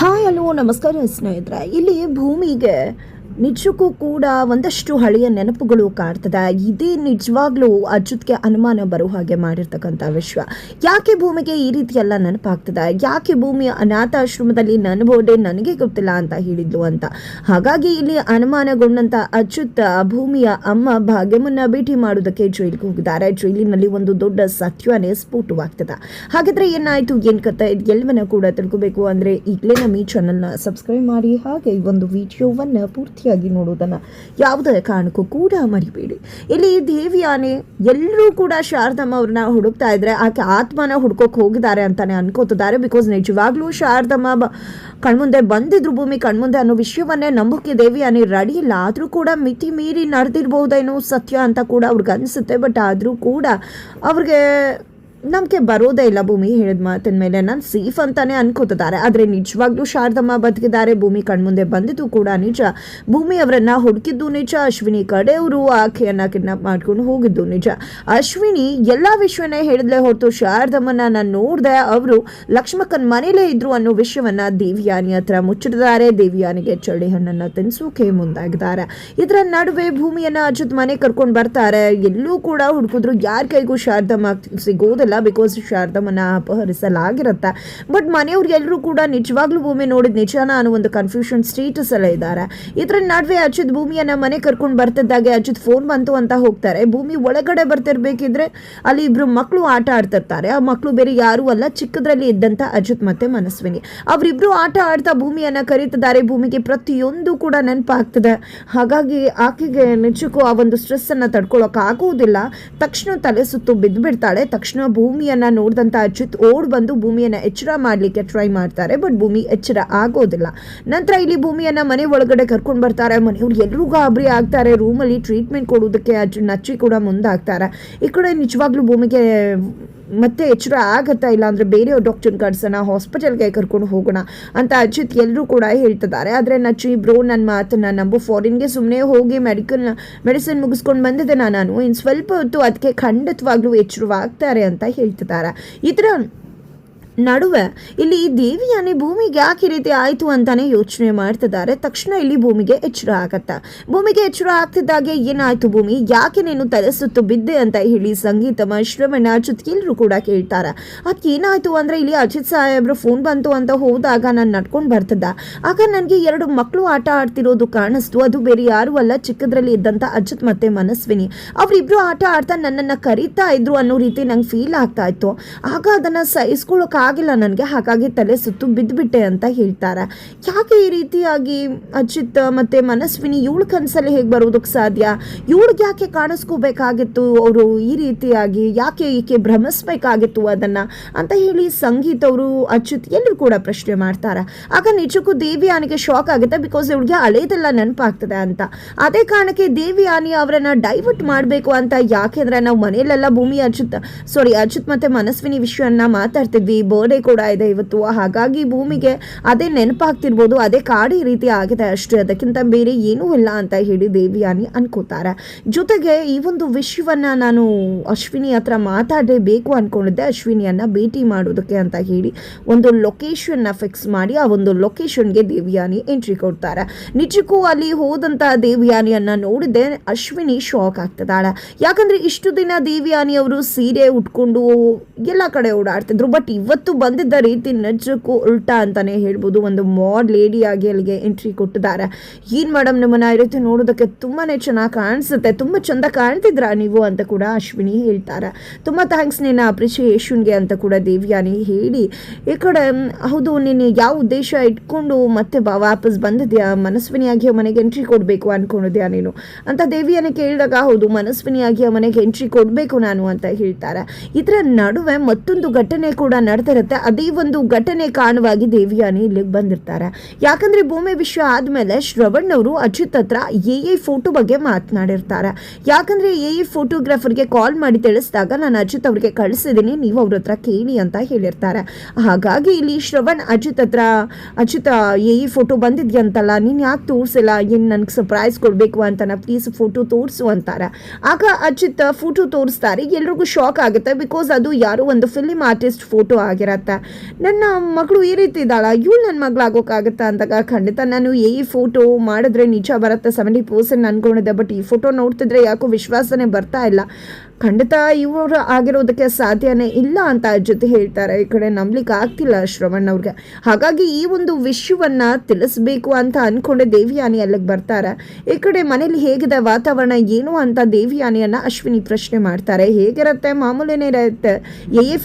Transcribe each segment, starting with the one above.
Hi hello ನಮಸ್ಕಾರ ಸ್ನೇಹಿತರೆ. ಇಲ್ಲಿ ಭೂಮಿಗೆ ನಿಜಕ್ಕೂ ಕೂಡ ಒಂದಷ್ಟು ಹಳೆಯ ನೆನಪುಗಳು ಕಾಡ್ತದೆ. ಇದೇ ನಿಜವಾಗ್ಲೂ ಅಚ್ಯುತ್ಗೆ ಅನುಮಾನ ಬರೋ ಹಾಗೆ ಮಾಡಿರ್ತಕ್ಕಂಥ ವಿಷಯ. ಯಾಕೆ ಭೂಮಿಗೆ ಈ ರೀತಿ ಎಲ್ಲ ನೆನಪಾಗ್ತದೆ, ಯಾಕೆ ಭೂಮಿಯ ಅನಾಥಾಶ್ರಮದಲ್ಲಿ ನನ್ನ ಬೋರ್ಡೆ ನನಗೆ ಗೊತ್ತಿಲ್ಲ ಅಂತ ಹೇಳಿದ್ಲು ಅಂತ. ಹಾಗಾಗಿ ಇಲ್ಲಿ ಅನುಮಾನಗೊಂಡಂತ ಅಚ್ಯುತ್ ಭೂಮಿಯ ಅಮ್ಮ ಭಾಗ್ಯಮನ್ನ ಭೇಟಿ ಮಾಡೋದಕ್ಕೆ ಜೈಲಿಗೆ ಹೋಗಿದ್ದಾರೆ. ಜೈಲಿನಲ್ಲಿ ಒಂದು ದೊಡ್ಡ ಸತ್ಯವೇ ಸ್ಫೋಟವಾಗ್ತದೆ. ಹಾಗಾದ್ರೆ ಏನಾಯ್ತು, ಏನ್ ಕತೆ, ಎಲ್ಲವನ್ನ ಕೂಡ ತಿಳ್ಕೋಬೇಕು ಅಂದ್ರೆ ಈಗಲೇ ನಮ್ಮ ಈ ಚಾನಲ್ನ ಸಬ್ಸ್ಕ್ರೈಬ್ ಮಾಡಿ, ಹಾಗೆ ಈ ಒಂದು ವಿಡಿಯೋವನ್ನ ಪೂರ್ತಿ ನೋಡುವುದನ್ನ ಯಾವುದೇ ಕಾರಣಕ್ಕೂ ಕೂಡ ಮರಿಬೇಡಿ. ಇಲ್ಲಿ ದೇವಿಯಾನೆ ಎಲ್ಲರೂ ಕೂಡ ಶಾರದಮ್ಮ ಅವ್ರನ್ನ ಹುಡುಕ್ತಾ ಇದ್ರೆ ಆಕೆ ಆತ್ಮನ ಹುಡ್ಕೋಕ್ ಹೋಗಿದ್ದಾರೆ ಅಂತಾನೆ ಅನ್ಕೋತಿದ್ದಾರೆ. ಬಿಕಾಸ್ ನಿಜವಾಗ್ಲೂ ಶಾರದಮ್ಮ ಕಣ್ಮುಂದೆ ಬಂದಿದ್ರು, ಭೂಮಿ ಕಣ್ಮುಂದೆ ಅನ್ನೋ ವಿಷಯವನ್ನೇ ನಂಬೋಕೆ ದೇವಿಯಾನೆ ರೆಡಿ ಇಲ್ಲ. ಆದ್ರೂ ಕೂಡ ಮಿತಿ ಮೀರಿ ನಡೆದಿರ್ಬಹುದೇನೋ ಸತ್ಯ ಅಂತ ಕೂಡ ಅವ್ರಿಗೆ ಅನ್ಸುತ್ತೆ. ಬಟ್ ಆದ್ರೂ ಕೂಡ ಅವ್ರಿಗೆ ನಂಬಿಕೆ ಬರೋದೇ ಇಲ್ಲ ಭೂಮಿ ಹೇಳಿದ ಮಾತಿನ ಮೇಲೆ. ನಾನು ಸೇಫ್ ಅಂತಾನೆ ಅನ್ಕೋತಿದ್ದಾರೆ. ಆದರೆ ನಿಜವಾಗ್ಲೂ ಶಾರದಮ್ಮ ಬದುಕಿದ್ದಾರೆ, ಭೂಮಿ ಕಣ್ಮುಂದೆ ಬಂದಿದ್ದು ಕೂಡ ನಿಜ. ಭೂಮಿ ಅವರನ್ನ ಹುಡುಕಿದ್ದು ನಿಜ. ಅಶ್ವಿನಿ ಕಡೆಯವರು ಆಕೆಯನ್ನ ಕಿಡ್ನಾಪ್ ಮಾಡ್ಕೊಂಡು ಹೋಗಿದ್ದು ನಿಜ. ಅಶ್ವಿನಿ ಎಲ್ಲಾ ವಿಷಯನೇ ಹೇಳಿದ್ಲೆ ಹೊರತು ಶಾರದಮ್ಮನ ನಾನು ನೋಡ್ದೆ ಅವರು ಲಕ್ಷ್ಮಕ್ಕನ ಮನೇಲೇ ಇದ್ರು ಅನ್ನೋ ವಿಷಯವನ್ನ ದೇವಿಯಾನಿ ಹತ್ರ ಮುಚ್ಚಿಟ್ಟಿದ್ದಾರೆ. ದೇವಿಯಾನಿಗೆ ಚಳಿ ಹಣ್ಣನ್ನ ತಿನ್ಸೋಕೆ ಮುಂದಾಗಿದ್ದಾರೆ. ಇದರ ನಡುವೆ ಭೂಮಿಯನ್ನ ಅಚ್ಯುತ್ ಮನೆ ಕರ್ಕೊಂಡು ಬರ್ತಾರೆ. ಎಲ್ಲೂ ಕೂಡ ಹುಡುಕಿದ್ರು ಯಾರ ಕೈಗೂ ಶಾರದಮ್ಮ ಸಿಗೋದಿಲ್ಲ. ಬಿಕಾಸ್ ಶಾರದಮ್ಮನ ಅಪಹರಿಸಲಾಗಿರುತ್ತೆ. ಬಟ್ ಮನೆಯವ್ರು ಎಲ್ಲರೂ ಕೂಡ ನಿಜವಾಗ್ಲೂ ಭೂಮಿ ನೋಡಿದ ನಿಜಾನ ಅನ್ನೋ ಒಂದು ಕನ್ಫ್ಯೂಷನ್ ಸ್ಟೇಟಸ್ ಅಲ್ಲೇ ಇದ್ದಾರೆ. ಇದರ ನಡುವೆ ಅಚ್ಯುತ್ ಭೂಮಿಯನ್ನ ಮನೆ ಕರ್ಕೊಂಡು ಬರ್ತಿದ್ದಾಗೆ ಅಚ್ಯುತ್ ಫೋನ್ ಬಂತು ಅಂತ ಹೋಗ್ತಾರೆ. ಭೂಮಿ ಒಳಗಡೆ ಬರ್ತಿರ್ಬೇಕಿದ್ರೆ ಅಲ್ಲಿ ಇಬ್ರು ಮಕ್ಕಳು ಆಟ ಆಡ್ತಿರ್ತಾರೆ. ಆ ಮಕ್ಕಳು ಬೇರೆ ಯಾರು ಅಲ್ಲ, ಚಿಕ್ಕದ್ರಲ್ಲಿ ಇದ್ದಂತ ಅಚ್ಯುತ್ ಮತ್ತೆ ಮನಸ್ವಿನಿ. ಅವರಿಬ್ರು ಆಟ ಆಡ್ತಾ ಭೂಮಿಯನ್ನ ಕರೀತಿದ್ದಾರೆ. ಭೂಮಿಗೆ ಪ್ರತಿಯೊಂದು ಕೂಡ ನೆನಪಾಗ್ತದೆ. ಹಾಗಾಗಿ ಆಕೆಗೆ ನಿಜಕ್ಕೂ ಆ ಒಂದು ಸ್ಟ್ರೆಸ್ ಅನ್ನ ತಡ್ಕೊಳಕ್ ಆಗುವುದಿಲ್ಲ. ತಕ್ಷಣ ತಲೆ ಸುತ್ತು ಬಿದ್ದು ಬಿಡ್ತಾಳೆ. ತಕ್ಷಣ ಭೂಮಿಯನ್ನ ನೋಡಿದಂತ ಅಚ್ಯುತ್ ಓಡ್ ಬಂದು ಭೂಮಿಯನ್ನ ಎಚ್ಚರ ಮಾಡ್ಲಿಕ್ಕೆ ಟ್ರೈ ಮಾಡ್ತಾರೆ. ಬಟ್ ಭೂಮಿ ಎಚ್ಚರ ಆಗೋದಿಲ್ಲ. ನಂತರ ಇಲ್ಲಿ ಭೂಮಿಯನ್ನ ಮನೆ ಒಳಗಡೆ ಕರ್ಕೊಂಡು ಬರ್ತಾರೆ. ಮನೆಯವ್ರು ಎಲ್ಲರೂ ಗಾಬರಿ ಆಗ್ತಾರೆ. ರೂಮಲ್ಲಿ ಟ್ರೀಟ್ಮೆಂಟ್ ಕೊಡೋದಕ್ಕೆ ನಚ್ಚಿ ಕೂಡ ಮುಂದಾಗ್ತಾರೆ. ಈ ಕಡೆ ನಿಜವಾಗ್ಲೂ ಭೂಮಿಗೆ ಮತ್ತೆ ಎಚ್ಚರ ಆಗತ್ತಾ, ಇಲ್ಲ ಅಂದ್ರೆ ಬೇರೆ ಡಾಕ್ಟರ್ ಕರ್ಸೋಣ, ಹಾಸ್ಪಿಟಲ್ಗೆ ಕರ್ಕೊಂಡು ಹೋಗೋಣ ಅಂತ ಅಚ್ಯುತ್ ಎಲ್ಲರೂ ಕೂಡ ಹೇಳ್ತಿದ್ದಾರೆ. ಆದರೆ ನಚ್ಚಿ ಬ್ರೋ ನನ್ನ ಮಾತನ್ನ ನಂಬು, ಫಾರಿನ್ಗೆ ಸುಮ್ಮನೆ ಹೋಗಿ ಮೆಡಿಸಿನ್ ಮುಗಿಸ್ಕೊಂಡು ಬಂದಿದ್ದೆ ನಾನು, ಇನ್ನು ಸ್ವಲ್ಪ ಹೊತ್ತು ಅದಕ್ಕೆ ಖಂಡಿತವಾಗ್ಲೂ ಎಚ್ಚರವಾಗ್ತಾರೆ ಅಂತ ಹೇಳ್ತಿದ್ದಾರೆ. ಇದರ ನಡುವೆ ಇಲ್ಲಿ ದೇವಿಯಾನಿ ಭೂಮಿಗೆ ಯಾಕೆ ರೀತಿ ಆಯಿತು ಅಂತಾನೆ ಯೋಚನೆ ಮಾಡ್ತಿದ್ದಾರೆ. ತಕ್ಷಣ ಇಲ್ಲಿ ಭೂಮಿಗೆ ಎಚ್ಚರ ಆಗತ್ತೆ. ಭೂಮಿಗೆ ಎಚ್ಚರ ಆಗ್ತಿದ್ದಾಗೆ ಏನಾಯ್ತು ಭೂಮಿ, ಯಾಕೆ ನೀನು ತಲೆ ಸುತ್ತು ಬಿದ್ದೆ ಅಂತ ಹೇಳಿ ಸಂಗೀತಮ್ಮ, ಶ್ರವಣ, ಅಚ್ಯುತ್ ಎಲ್ಲರೂ ಕೂಡ ಕೇಳ್ತಾರೆ. ಅದಕ್ಕೆ ಏನಾಯ್ತು ಅಂದ್ರೆ ಇಲ್ಲಿ ಅಚ್ಯುತ್ ಸಾಹೇಬ್ರು ಫೋನ್ ಬಂತು ಅಂತ ಹೋದಾಗ ನಾನು ನಡ್ಕೊಂಡು ಬರ್ತಿದ್ದ. ಆಗ ನನಗೆ 2 ಮಕ್ಕಳು ಆಟ ಆಡ್ತಿರೋದು ಕಾಣಿಸ್ತು. ಅದು ಬೇರೆ ಯಾರು ಅಲ್ಲ, ಚಿಕ್ಕದ್ರಲ್ಲಿ ಇದ್ದಂತ ಅಚ್ಯುತ್ ಮತ್ತೆ ಮನಸ್ವಿನಿ. ಅವರಿಬ್ರು ಆಟ ಆಡ್ತಾ ನನ್ನನ್ನು ಕರೀತಾ ಇದ್ರು ಅನ್ನೋ ರೀತಿ ನಂಗೆ ಫೀಲ್ ಆಗ್ತಾ ಇತ್ತು. ಆಗ ಅದನ್ನ ಸಹಿಸ್ಕೊಳ್ಳೋಕೆ ಆಗಿಲ್ಲ ನನಗೆ. ಹಾಗಾಗಿ ತಲೆ ಸುತ್ತು ಬಿದ್ದುಬಿಟ್ಟೆ ಅಂತ ಹೇಳ್ತಾರೆ. ಯಾಕೆ ಈ ರೀತಿಯಾಗಿ ಅಚ್ಯುತ್ ಮತ್ತೆ ಮನಸ್ವಿನಿ ಇವಳ ಕನಸಲ್ಲಿ ಹೇಗೆ ಬರೋದಕ್ಕೆ ಸಾಧ್ಯ, ಇವಳಿಗೆ ಯಾಕೆ ಕಾಣಿಸ್ಕೋಬೇಕಾಗಿತ್ತು ಅವರು ಈ ರೀತಿಯಾಗಿ, ಯಾಕೆ ಈಕೆ ಭ್ರಮಿಸ್ಬೇಕಾಗಿತ್ತು ಅದನ್ನ ಅಂತ ಹೇಳಿ ಸಂಗೀತ ಅವರು ಅಚ್ಯುತ್ ಎಲ್ಲರೂ ಕೂಡ ಪ್ರಶ್ನೆ ಮಾಡ್ತಾರೆ. ಆಗ ನಿಜಕ್ಕೂ ದೇವಿಯಾನಿಗೆ ಶಾಕ್ ಆಗುತ್ತೆ. ಬಿಕಾಸ್ ಇವಳಿಗೆ ಹಳೇದೆಲ್ಲ ನೆನಪಾಗ್ತದೆ ಅಂತ. ಅದೇ ಕಾರಣಕ್ಕೆ ದೇವಿಯಾನಿ ಅವರನ್ನ ಡೈವರ್ಟ್ ಮಾಡಬೇಕು ಅಂತ. ಯಾಕೆಂದ್ರೆ ನಾವು ಮನೆಯಲ್ಲೆಲ್ಲ ಭೂಮಿ ಅಚ್ಯುತ್ ಮತ್ತೆ ಮನಸ್ವಿನಿ ವಿಷಯನ್ನ ಮಾತಾಡ್ತಿದ್ವಿ. ಬರ್ಡೇ ಕೂಡ ಇದೆ ಇವತ್ತು. ಹಾಗಾಗಿ ಭೂಮಿಗೆ ಅದೇ ನೆನಪಾಗ್ತಿರ್ಬೋದು, ಅದೇ ಕಾಡಿ ರೀತಿ ಆಗಿದೆ ಅಷ್ಟೇ, ಅದಕ್ಕಿಂತ ಬೇರೆ ಏನೂ ಇಲ್ಲ ಅಂತ ಹೇಳಿ ದೇವಿಯಾನಿ ಅನ್ಕೋತಾರೆ. ಜೊತೆಗೆ ಈ ಒಂದು ವಿಷಯವನ್ನ ನಾನು ಅಶ್ವಿನಿ ಹತ್ರ ಮಾತಾಡಲೇಬೇಕು ಅನ್ಕೊಂಡಿದ್ದೆ. ಅಶ್ವಿನಿಯನ್ನ ಭೇಟಿ ಮಾಡೋದಕ್ಕೆ ಅಂತ ಹೇಳಿ ಒಂದು ಲೊಕೇಶನ್ನ ಫಿಕ್ಸ್ ಮಾಡಿ ಆ ಒಂದು ಲೊಕೇಶನ್ಗೆ ದೇವಿಯಾನಿ ಎಂಟ್ರಿ ಕೊಡ್ತಾರೆ. ನಿಜಕ್ಕೂ ಅಲ್ಲಿ ಹೋದಂತ ದೇವಿಯಾನಿಯನ್ನ ನೋಡಿದ್ದೆ ಅಶ್ವಿನಿ ಶಾಕ್ ಆಗ್ತದಾಳೆ. ಯಾಕಂದ್ರೆ ಇಷ್ಟು ದಿನ ದೇವಿಯಾನಿ ಅವರು ಸೀರೆ ಉಟ್ಕೊಂಡು ಎಲ್ಲ ಕಡೆ ಓಡಾಡ್ತಿದ್ರು. ಬಟ್ ಇವತ್ತು ಬಂದಿದ್ದ ರೀತಿ ನಿಜಕ್ಕೂ ಉಲ್ಟಾ ಅಂತಾನೆ ಹೇಳ್ಬೋದು. ಒಂದು ಮಾಡ್ ಲೇಡಿ ಆಗಿ ಅಲ್ಲಿಗೆ ಎಂಟ್ರಿ ಕೊಟ್ಟಿದ್ದಾರೆ. ಏನ್ ಮೇಡಮ್ ನಿಮ್ಮನ್ನ ಈ ರೀತಿ ನೋಡೋದಕ್ಕೆ ತುಂಬಾನೇ ಚೆನ್ನಾಗಿ ಕಾಣಿಸುತ್ತೆ, ತುಂಬಾ ಚಂದ ಕಾಣ್ತಿದ್ರ ನೀವು ಅಂತ ಕೂಡ ಅಶ್ವಿನಿ ಹೇಳ್ತಾರೆ. ತುಂಬಾ ಥ್ಯಾಂಕ್ಸ್ ನಿನ್ನ ಅಪ್ರಿಸಿಯೇಷನ್ಗೆ ಅಂತ ಕೂಡ ದೇವಿಯಾನಿ ಹೇಳಿ, ಈ ಕಡೆ ಹೌದು ನೀನು ಯಾವ ಉದ್ದೇಶ ಇಟ್ಕೊಂಡು ಮತ್ತೆ ವಾಪಸ್ ಬಂದಿದ್ಯಾ, ಮನಸ್ವಿನಿಯಾಗಿ ಮನೆಗೆ ಎಂಟ್ರಿ ಕೊಡಬೇಕು ಅನ್ಕೊಂಡಿದ್ಯಾ ನೀನು ಅಂತ ದೇವಿಯಾನಿ ಕೇಳಿದಾಗ ಹೌದು ಮನಸ್ವಿನಿಯಾಗಿ ಮನೆಗೆ ಎಂಟ್ರಿ ಕೊಡಬೇಕು ನಾನು ಅಂತ ಹೇಳ್ತಾರೆ. ಇದರ ನಡುವೆ ಮತ್ತೊಂದು ಘಟನೆ ಕೂಡ ನಡೆದಿರುತ್ತೆ. ಅದೇ ಒಂದು ಘಟನೆ ಕಾರಣವಾಗಿ ದೇವಿಯಾನಿ ಇಲ್ಲಿಗೆ ಬಂದಿರ್ತಾರೆ. ಯಾಕಂದ್ರೆ ಭೂಮಿ ವಿಷಯ ಆದ್ಮೇಲೆ ಶ್ರವಣ್ ಅವರು ಅಚ್ಯುತ್ ಹತ್ರ ಎ ಫೋಟೋ ಬಗ್ಗೆ ಮಾತನಾಡಿರ್ತಾರೆ. ಯಾಕಂದ್ರೆ ಎ ಫೋಟೋಗ್ರಾಫರ್ಗೆ ಕಾಲ್ ಮಾಡಿ ತಿಳಿಸಿದಾಗ ನಾನು ಅಚ್ಯುತ್ ಅವ್ರಿಗೆ ಕಳಿಸಿದ್ದೀನಿ, ನೀವು ಅವ್ರ ಹತ್ರ ಕೇಳಿ ಅಂತ ಹೇಳಿರ್ತಾರೆ. ಹಾಗಾಗಿ ಇಲ್ಲಿ ಶ್ರವಣ್ ಅಚ್ಯುತ್ ಎ ಫೋಟೋ ಬಂದಿದ್ಯಂತಲ್ಲ, ನೀನು ಯಾಕೆ ತೋರಿಸಿಲ್ಲ, ಏನು ನನಗೆ ಸರ್ಪ್ರೈಸ್ ಕೊಡಬೇಕು ಅಂತ ಪ್ಲೀಸ್ ಫೋಟೋ ತೋರಿಸು ಅಂತಾರೆ. ಆಗ ಅಚ್ಯುತ್ ಫೋಟೋ ತೋರಿಸ್ತಾರೆ. ಎಲ್ರಿಗೂ ಶಾಕ್ ಆಗುತ್ತೆ. ಬಿಕಾಸ್ ಅದು ಯಾರೋ ಒಂದು ಫಿಲ್ಮ್ ಆರ್ಟಿಸ್ಟ್ ಫೋಟೋ ಆಗಿ ಹೇಗಿರತ್ತೆ, ನನ್ನ ಮಗಳು ಈ ರೀತಿ ಇದ್ದಾಳ, ಇವಳು ನನ್ನ ಮಗಳಾಗೋಕ್ಕಾಗತ್ತಾ ಅಂದಾಗ ಖಂಡಿತ ನಾನು ಈ ಫೋಟೋ ಮಾಡಿದ್ರೆ ನಿಜ ಬರುತ್ತೆ 70% ಅನ್ಕೊಂಡಿದ್ದೆ. ಬಟ್ ಈ ಫೋಟೋ ನೋಡ್ತಿದ್ರೆ ಯಾಕೋ ವಿಶ್ವಾಸನೇ ಬರ್ತಾ ಇಲ್ಲ. ಖಂಡಿತ ಇವರು ಆಗಿರೋದಕ್ಕೆ ಸಾಧ್ಯನೇ ಇಲ್ಲ ಅಂತ ಜೊತೆ ಹೇಳ್ತಾರೆ. ಈ ಕಡೆ ನಂಬಲಿಕ್ಕೆ ಆಗ್ತಿಲ್ಲ ಶ್ರವಣ್ ಅವ್ರಿಗೆ. ಹಾಗಾಗಿ ಈ ಒಂದು ವಿಷಯವನ್ನ ತಿಳಿಸ್ಬೇಕು ಅಂತ ಅನ್ಕೊಂಡೆ ದೇವಿಯಾನಿ ಅಲ್ಲಿಗೆ ಬರ್ತಾರೆ. ಈ ಕಡೆ ಮನೇಲಿ ಹೇಗಿದೆ ವಾತಾವರಣ ಏನು ಅಂತ ದೇವಿಯಾನಿಯನ್ನ ಅಶ್ವಿನಿ ಪ್ರಶ್ನೆ ಮಾಡ್ತಾರೆ. ಹೇಗಿರುತ್ತೆ, ಮಾಮೂಲಿನೇ ಇರುತ್ತೆ,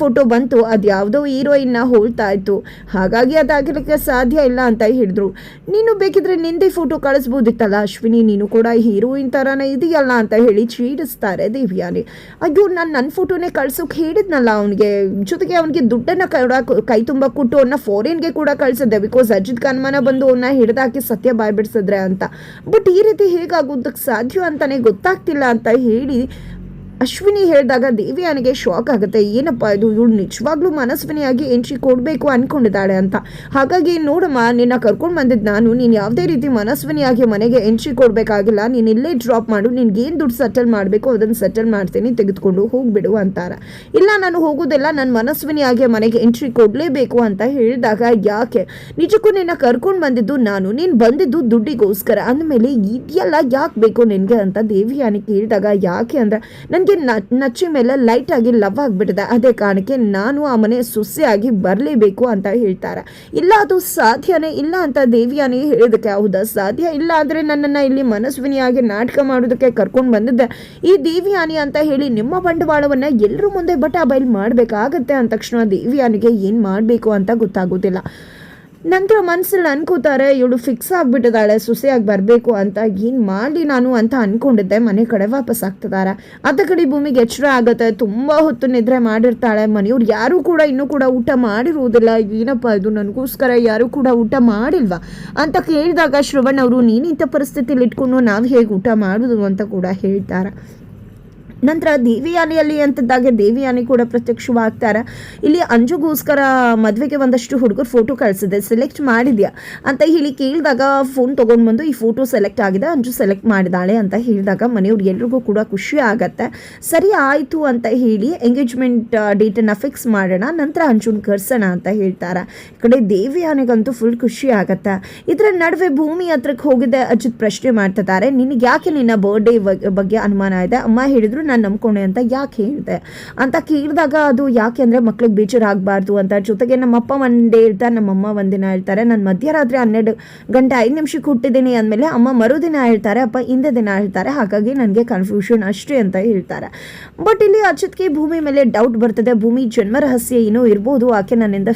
ಫೋಟೋ ಬಂತು, ಅದು ಯಾವುದೋ ಹೀರೋಯಿನ್ನ ಹೋಳ್ತಾ ಇತ್ತು, ಹಾಗಾಗಿ ಅದಾಗಿರಲಿಕ್ಕೆ ಸಾಧ್ಯ ಇಲ್ಲ ಅಂತ ಹೇಳಿದ್ರು. ನೀನು ಬೇಕಿದ್ರೆ ನಿಂದೆ ಫೋಟೋ ಕಳಿಸ್ಬೋದಿತ್ತಲ್ಲ ಅಶ್ವಿನಿ, ನೀನು ಕೂಡ ಹೀರೋಯಿನ್ ಥರನೇ ಇದೆಯಲ್ಲ ಅಂತ ಹೇಳಿ ಚೀಡಿಸ್ತಾರೆ ದೇವಿಯಾನಿ. ಅಯ್ಯೋ, ನಾನು ನನ್ನ ಫೋಟೋನೇ ಕಳ್ಸೋಕೆ ಹೇಳಿದ್ನಲ್ಲ ಅವನಿಗೆ, ಜೊತೆಗೆ ಅವನಿಗೆ ದುಡ್ಡನ್ನು ಕೂಡ ಕೈ ತುಂಬ ಕೊಟ್ಟು ಅವನ್ನ ಫಾರಿನ್ಗೆ ಕೂಡ ಕಳಿಸಿದ್ದೆ, ಬಿಕಾಸ್ ಅಜಿತ್ ಅನುಮಾನ ಬಂದು ಅವನ್ನ ಹಿಡಿದಾಕಿ ಸತ್ಯ ಬಾಯ್ಬಿಡಿಸಿದ್ರೆ ಅಂತ. ಬಟ್ ಈ ರೀತಿ ಹೇಗಾಗೋದಕ್ಕೆ ಸಾಧ್ಯ ಅಂತಾನೆ ಗೊತ್ತಾಗ್ತಿಲ್ಲ ಅಂತ ಹೇಳಿ ಅಶ್ವಿನಿ ಹೇಳಿದಾಗ ದೇವಿಯಾನಿಗೆ ಶಾಕ್ ಆಗುತ್ತೆ. ಏನಪ್ಪ ಇದು, ಇವಳು ನಿಜವಾಗ್ಲೂ ಮನಸ್ವಿನಿಯಾಗಿ ಎಂಟ್ರಿ ಕೊಡಬೇಕು ಅಂದ್ಕೊಂಡಿದ್ದಾಳೆ ಅಂತ. ಹಾಗಾಗಿ ನೋಡಮ್ಮ, ನಿನ್ನ ಕರ್ಕೊಂಡು ಬಂದಿದ್ದು ನಾನು, ನೀನು ಯಾವುದೇ ರೀತಿ ಮನಸ್ವಿನಿಯಾಗಿ ಮನೆಗೆ ಎಂಟ್ರಿ ಕೊಡಬೇಕಾಗಿಲ್ಲ, ನೀನು ಇಲ್ಲೇ ಡ್ರಾಪ್ ಮಾಡು, ನಿನ್ಗೇನು ದುಡ್ಡು ಸೆಟಲ್ ಮಾಡಬೇಕು ಅದನ್ನು ಸೆಟಲ್ ಮಾಡ್ತೀನಿ, ತೆಗೆದುಕೊಂಡು ಹೋಗಿಬಿಡು ಅಂತಾರೆ. ಇಲ್ಲ, ನಾನು ಹೋಗೋದಿಲ್ಲ, ನನ್ನ ಮನಸ್ವಿನಿಯಾಗಿ ಮನೆಗೆ ಎಂಟ್ರಿ ಕೊಡಲೇಬೇಕು ಅಂತ ಹೇಳಿದಾಗ ಯಾಕೆ, ನಿಜಕ್ಕೂ ನಿನ್ನ ಕರ್ಕೊಂಡು ಬಂದಿದ್ದು ನಾನು, ನೀನು ಬಂದಿದ್ದು ದುಡ್ಡಿಗೋಸ್ಕರ, ಅಂದಮೇಲೆ ಇದೆಲ್ಲ ಯಾಕೆ ಬೇಕು ನಿನಗೆ ಅಂತ ದೇವಿಯಾನಿ ಕೇಳಿದಾಗ ಯಾಕೆ ಅಂದರೆ ನನಗೆ ನಚ್ಚಿ ಮೇಲೆ ಲೈಟ್ ಆಗಿ ಲವ್ ಆಗಿಬಿಟ್ಟಿದೆ, ಅದೇ ಕಾರಣಕ್ಕೆ ನಾನು ಆ ಮನೆ ಸೊಸೆಯಾಗಿ ಬರಲೇಬೇಕು ಅಂತ ಹೇಳ್ತಾರೆ. ಇಲ್ಲ, ಅದು ಸಾಧ್ಯನೇ ಇಲ್ಲ ಅಂತ ದೇವಿಯಾನಿ ಹೇಳಿದಕ್ಕೆ ಹೌದಾ, ಸಾಧ್ಯ ಇಲ್ಲ ಅಂದರೆ ನನ್ನನ್ನು ಇಲ್ಲಿ ಮನಸ್ವಿನಿಯಾಗಿ ನಾಟಕ ಮಾಡೋದಕ್ಕೆ ಕರ್ಕೊಂಡು ಬಂದಿದ್ದೆ ಈ ದೇವಿಯಾನಿ ಅಂತ ಹೇಳಿ ನಿಮ್ಮ ಬಂಡವಾಳವನ್ನು ಎಲ್ಲರೂ ಮುಂದೆ ಬಯಲು ಮಾಡಬೇಕಾಗತ್ತೆ ಅಂದ ತಕ್ಷಣ ದೇವಿಯಾನಿಗೆ ಏನು ಮಾಡಬೇಕು ಅಂತ ಗೊತ್ತಾಗೋದಿಲ್ಲ. ನಂತರ ಮನಸ್ಸಲ್ಲಿ ಅನ್ಕೋತಾರೆ, ಇವಳು ಫಿಕ್ಸ್ ಆಗಿಬಿಟ್ಟಿದ್ದಾಳೆ ಸೊಸೆಯಾಗಿ ಬರಬೇಕು ಅಂತ, ಏನು ಮಾಡಲಿ ನಾನು ಅಂತ ಅಂದ್ಕೊಂಡಿದ್ದೆ. ಮನೆ ಕಡೆ ವಾಪಸ್ ಆಗ್ತಿದ್ದಾರೆ. ಅದ ಕಡೆ ಭೂಮಿಗೆ ಎಚ್ಚರ ಆಗುತ್ತೆ, ತುಂಬ ಹೊತ್ತು ನಿದ್ರೆ ಮಾಡಿರ್ತಾಳೆ. ಮನೆಯವ್ರು ಯಾರೂ ಕೂಡ ಇನ್ನೂ ಕೂಡ ಊಟ ಮಾಡಿರುವುದಿಲ್ಲ. ಏನಪ್ಪ ಇದು, ನನಗೋಸ್ಕರ ಯಾರೂ ಕೂಡ ಊಟ ಮಾಡಿಲ್ವಾ ಅಂತ ಕೇಳಿದಾಗ ಶ್ರವಣ್ ಅವರು, ನೀನಿಂಥ ಪರಿಸ್ಥಿತಿಲಿ ಇಟ್ಕೊಂಡು ನಾವು ಹೇಗೆ ಊಟ ಮಾಡೋದು ಅಂತ ಕೂಡ ಹೇಳ್ತಾರೆ. ನಂತರ ದೇವಿಯಾನಿಯಲ್ಲಿ ಅಂತಿದ್ದಾಗೆ ದೇವಿಯಾನಿ ಕೂಡ ಪ್ರತ್ಯಕ್ಷವಾಗ್ತಾರೆ. ಇಲ್ಲಿ ಅಂಜುಗೋಸ್ಕರ ಮದುವೆಗೆ ಒಂದಷ್ಟು ಹುಡುಗರು ಫೋಟೋ ಕಳಿಸಿದೆ, ಸೆಲೆಕ್ಟ್ ಮಾಡಿದ್ಯಾ ಅಂತ ಹೇಳಿ ಕೇಳಿದಾಗ ಫೋನ್ ತೊಗೊಂಡು ಬಂದು ಈ ಫೋಟೋ ಸೆಲೆಕ್ಟ್ ಆಗಿದೆ, ಅಂಜು ಸೆಲೆಕ್ಟ್ ಮಾಡಿದಾಳೆ ಅಂತ ಹೇಳಿದಾಗ ಮನೆಯವ್ರು ಎಲ್ರಿಗೂ ಕೂಡ ಖುಷಿ ಆಗತ್ತೆ. ಸರಿ ಆಯಿತು ಅಂತ ಹೇಳಿ ಎಂಗೇಜ್ಮೆಂಟ್ ಡೇಟನ್ನು ಫಿಕ್ಸ್ ಮಾಡೋಣ, ನಂತರ ಅಂಜುನ್ ಕರ್ಸೋಣ ಅಂತ ಹೇಳ್ತಾರೆ. ಈ ಕಡೆ ದೇವಿಯಾನಿಗಂತೂ ಫುಲ್ ಖುಷಿ ಆಗತ್ತೆ. ಇದರ ನಡುವೆ ಭೂಮಿ ಹತ್ರಕ್ಕೆ ಹೋಗಿದ್ದೆ ಅಜಿತ್ ಪ್ರಶ್ನೆ ಮಾಡ್ತಿದ್ದಾರೆ, ನಿನಗೆ ಯಾಕೆ ನಿನ್ನ ಬರ್ಡೇ ಬಗ್ಗೆ ಅನುಮಾನ ಇದೆ, ಅಮ್ಮ ಹೇಳಿದ್ರು ನಾನು ನಂಬ್ಕೊಂಡೆ ಅಂತ ಯಾಕೆ ಹೇಳಿದೆ ಅಂತ ಕೇಳಿದಾಗ ಅದು ಯಾಕೆ ಅಂದರೆ ಮಕ್ಳಿಗೆ ಬೇಜಾರಾಗಬಾರ್ದು ಅಂತ. ಜೊತೆಗೆ ನಮ್ಮಪ್ಪ ಒಂದೇ ಹೇಳ್ತಾರೆ, ನಮ್ಮಮ್ಮ ಒಂದಿನ ಹೇಳ್ತಾರೆ, ನಾನು ಮಧ್ಯರಾತ್ರಿ 12 ಗಂಟೆ 5 ನಿಮಿಷಕ್ಕೆ ಹುಟ್ಟಿದ್ದೀನಿ ಅಂದಮೇಲೆ ಅಮ್ಮ ಮರುದಿನ ಹೇಳ್ತಾರೆ, ಅಪ್ಪ ಹಿಂದೆ ದಿನ ಹೇಳ್ತಾರೆ, ಹಾಗಾಗಿ ನನಗೆ ಕನ್ಫ್ಯೂಷನ್ ಅಷ್ಟೇ ಅಂತ ಹೇಳ್ತಾರೆ. ಬಟ್ ಇಲ್ಲಿ ಅಜಿತ್ಗೆ ಭೂಮಿ ಮೇಲೆ ಡೌಟ್ ಬರ್ತದೆ, ಭೂಮಿ ಜನ್ಮ ರಹಸ್ಯ ಏನೋ ಇರ್ಬೋದು, ಆಕೆ ನನ್ನಿಂದ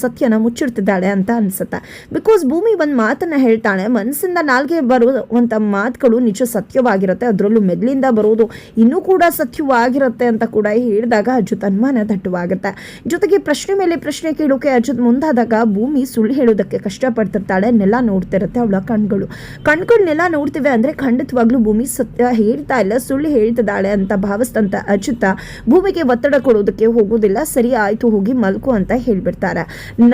ಸತ್ಯನ ಮುಚ್ಚಿಡ್ತಿದ್ದಾಳೆ ಅಂತ ಅನ್ಸುತ್ತೆ. ಬಿಕಾಸ್ ಭೂಮಿ ಒಂದು ಮಾತನ್ನ ಹೇಳ್ತಾಳೆ, ಮನಸ್ಸಿಂದ ನಾಲ್ಗೆ ಬರುವಂಥ ಮಾತುಗಳು ನಿಜ ಸತ್ಯವಾಗಿರುತ್ತೆ, ಅದರಲ್ಲೂ ಮೆದ್ಲಿಂದ ಬರೋದು ಇನ್ನೂ ಕೂಡ ಸತ್ಯವಾಗಿರುತ್ತೆ ಅಂತ ಕೂಡ ಹೇಳಿದಾಗ ಅಜಿತ್ ಅನುಮಾನ ದಟ್ಟವಾಗುತ್ತೆ. ಜೊತೆಗೆ ಪ್ರಶ್ನೆ ಮೇಲೆ ಪ್ರಶ್ನೆ ಕೇಳೋಕೆ ಅಜಿತ್ ಮುಂದಾದಾಗ ಭೂಮಿ ಸುಳ್ಳು ಹೇಳೋದಕ್ಕೆ ಕಷ್ಟಪಡ್ತಿರ್ತಾಳೆ. ನೆಲ ನೋಡ್ತಿರುತ್ತೆ ಅವಳ ಕಣ್ಗಳು ನೆಲ ನೋಡ್ತಿವೆ ಅಂದರೆ ಖಂಡಿತವಾಗ್ಲೂ ಭೂಮಿ ಸತ್ಯ ಹೇಳ್ತಾ ಇಲ್ಲ, ಸುಳ್ಳು ಹೇಳ್ತಿದ್ದಾಳೆ ಅಂತ ಭಾವಿಸ್ತಂತ ಅಜಿತ್ ಭೂಮಿಗೆ ಒತ್ತಡ ಕೊಡೋದಕ್ಕೆ ಹೋಗೋದಿಲ್ಲ. ಸರಿ ಆಯ್ತು, ಹೋಗಿ ಮಲ್ಕು ಅಂತ ಹೇಳ್ಬಿಡ್ತಾರೆ.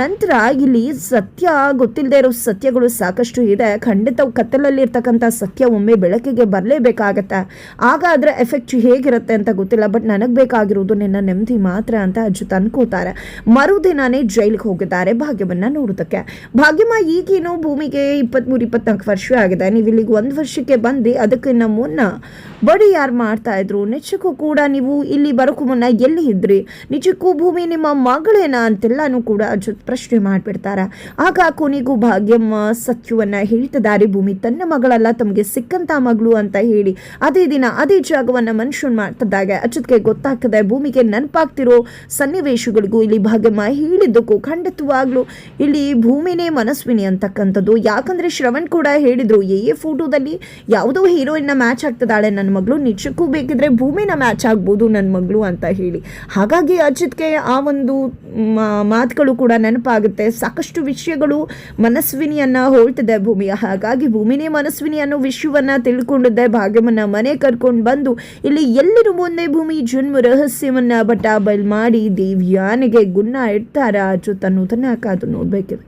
ನಂತರ ಇಲ್ಲಿ ಸತ್ಯ ಗೊತ್ತಿಲ್ಲದೆ ಇರೋ ಸತ್ಯಗಳು ಸಾಕಷ್ಟು ಇದೆ. ಖಂಡಿತ ಕತ್ತಲಲ್ಲಿ ಇರ್ತಕ್ಕಂಥ ಸತ್ಯ ಒಮ್ಮೆ ಬೆಳಕಿಗೆ ಬರಲೇಬೇಕಾಗತ್ತೆ. ಆಗ ಅದರ ಎಫೆಕ್ಟ್ ಹೇಗಿರುತ್ತೆ ಅಂತ ಗೊತ್ತಿಲ್ಲ, ಬಟ್ ನನಗೆ ಬೇಕಾಗಿರೋದು ನಿನ್ನ ನೆಮ್ಮದಿ ಮಾತ್ರ ಅಂತ ಅಜಿತ್ ಅನ್ಕೋತಾರೆ. ಮರುದಿನಾನೇ ಜೈಲಿಗೆ ಹೋಗಿದ್ದಾರೆ ಭಾಗ್ಯವನ್ನ ನೋಡೋದಕ್ಕೆ. ಭಾಗ್ಯಮ್ಮ ಈಗೇನೋ ಭೂಮಿಗೆ 23-24 ವರ್ಷ ಆಗಿದೆ. ನೀವು ಇಲ್ಲಿಗೆ 1 ವರ್ಷಕ್ಕೆ ಬಂದು ಅದಕ್ಕಿಂತ ಮುನ್ನ ಬಡಿ ಯಾರು ಮಾಡ್ತಾ ಇದ್ರು, ನಿಜಕ್ಕೂ ಕೂಡ ನೀವು ಇಲ್ಲಿ ಬರೋಕ್ಕೂ ಮುನ್ನ ಎಲ್ಲಿ ಇದ್ರಿ, ನಿಜಕ್ಕೂ ಭೂಮಿ ನಿಮ್ಮ ಮಗಳೇನಾ ಅಂತೆಲ್ಲಾನು ಕೂಡ ಅಜಿತ್ ಪ್ರಶ್ನೆ ಮಾಡಿಬಿಡ್ತಾರೆ. ಆಗ ಕೊನೆಗೂ ಭಾಗ್ಯಮ್ಮ ಸತ್ಯವನ್ನ ಹೇಳ್ತಿದ್ದಾರೆ, ಭೂಮಿ ತನ್ನ ಮಗಳಲ್ಲ, ತಮಗೆ ಸಿಕ್ಕಂತ ಮಗಳು ಅಂತ ಹೇಳಿ ಅದೇ ದಿನ ಅದೇ ಜಾಗವನ್ನು ಮನುಷ್ಯನ್ ಮಾಡ್ತಿದ್ದಾಗ ಅಜಿತ್ಗೆ ಗೊತ್ತಾಗ್ತದೆ ಭೂಮಿಗೆ ನೆನಪಾಗ್ತಿರೋ ಸನ್ನಿವೇಶಗಳಿಗೂ ಇಲ್ಲಿ ಭಾಗ್ಯಮ್ಮ ಹೇಳಿದ್ದಕ್ಕೂ ಖಂಡಿತವಾಗ್ಲೂ ಇಲ್ಲಿ ಭೂಮಿನೇ ಮನಸ್ವಿನಿ ಅಂತಕ್ಕಂಥದ್ದು. ಯಾಕಂದ್ರೆ ಶ್ರವಣ್ ಕೂಡ ಹೇಳಿದ್ರು, ಫೋಟೋದಲ್ಲಿ ಯಾವುದೋ ಹೀರೋಯಿನ್ನ ಮ್ಯಾಚ್ ಆಗ್ತಿದ್ದಾಳೆ ನನ್ನ ಮಗಳು, ನಿಜಕ್ಕೂ ಬೇಕಿದ್ರೆ ಭೂಮಿನ ಮ್ಯಾಚ್ ಆಗ್ಬೋದು ನನ್ನ ಮಗಳು ಅಂತ ಹೇಳಿ. ಹಾಗಾಗಿ ಅಜಿತ್ಗೆ ಆ ಒಂದು ಮಾತುಗಳು ಕೂಡ ನೆನಪಾಗುತ್ತೆ. ಸಾಕಷ್ಟು ವಿಷಯಗಳು ಮನಸ್ವಿನಿಯನ್ನ ಹೋಳ್ತಿದೆ ಭೂಮಿಯ. ಹಾಗಾಗಿ ಭೂಮಿನೇ ಮನಸ್ವಿನಿ ಅನ್ನೋ ವಿಷಯವನ್ನ ತಿಳ್ಕೊಂಡಿದ್ದೆ. ಭಾಗ್ಯಮ್ಮನ ಮನೆ ಕರ್ಕೊಂಡು ಬಂದು ಇಲ್ಲಿ ಎಲ್ಲರೂ ಮುಂದೆ ಭೂಮಿ ಜನ್ಮ ರಹಸ್ಯವನ್ನ ಬಯಲು ಮಾಡಿ ದೇವಿಯಾನಿಗೆ ಗುಣ ಇಡ್ತಾರ ಅಜಿತ್ ಅನ್ನೋದನ್ನ ಕಾದು ನೋಡ್ಬೇಕಿದೆ.